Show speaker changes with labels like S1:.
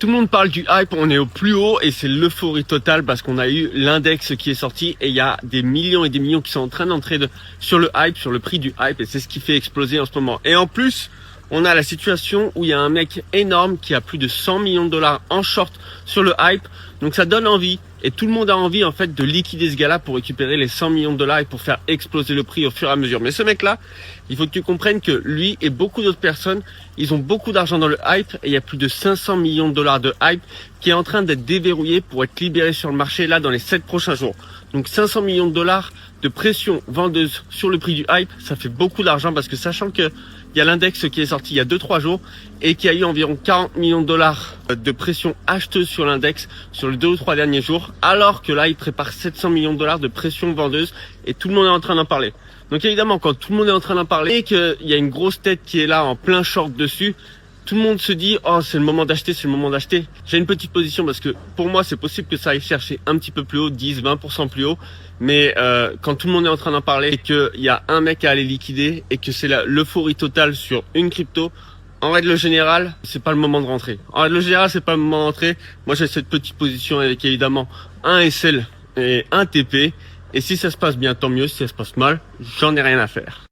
S1: Tout le monde parle du hype, on est au plus haut et c'est l'euphorie totale parce qu'on a eu l'index qui est sorti et il y a des millions et des millions qui sont en train d'entrer sur le hype, sur le prix du hype, et c'est ce qui fait exploser en ce moment. Et en plus, on a la situation où il y a un mec énorme qui a plus de 100 millions de dollars en short sur le hype. Donc ça donne envie et tout le monde a envie en fait de liquider ce gars-là pour récupérer les 100 millions de dollars et pour faire exploser le prix au fur et à mesure. Mais ce mec-là, il faut que tu comprennes que lui et beaucoup d'autres personnes, ils ont beaucoup d'argent dans le hype et il y a plus de 500 millions de dollars de hype qui est en train d'être déverrouillé pour être libéré sur le marché là dans les 7 prochains jours. Donc 500 millions de dollars de pression vendeuse sur le prix du hype, ça fait beaucoup d'argent parce que sachant que il y a l'index qui est sorti il y a 2-3 jours et qui a eu environ 40 millions de dollars de pression acheteuse sur l'index sur les 2 ou 3 derniers jours, alors que là, il prépare 700 millions de dollars de pression vendeuse et tout le monde est en train d'en parler. Donc évidemment, quand tout le monde est en train d'en parler et qu'il y a une grosse tête qui est là en plein short dessus, tout le monde se dit « Oh, c'est le moment d'acheter, c'est le moment d'acheter ». J'ai une petite position parce que pour moi, c'est possible que ça aille chercher un petit peu plus haut, 10-20% plus haut. Mais quand tout le monde est en train d'en parler et qu'il y a un mec à aller liquider et que c'est l'euphorie totale sur une crypto, en règle générale, c'est pas le moment de rentrer. En règle générale, c'est pas le moment d'entrer. Moi, j'ai cette petite position avec évidemment un SL et un TP. Et si ça se passe bien, tant mieux. Si ça se passe mal, j'en ai rien à faire.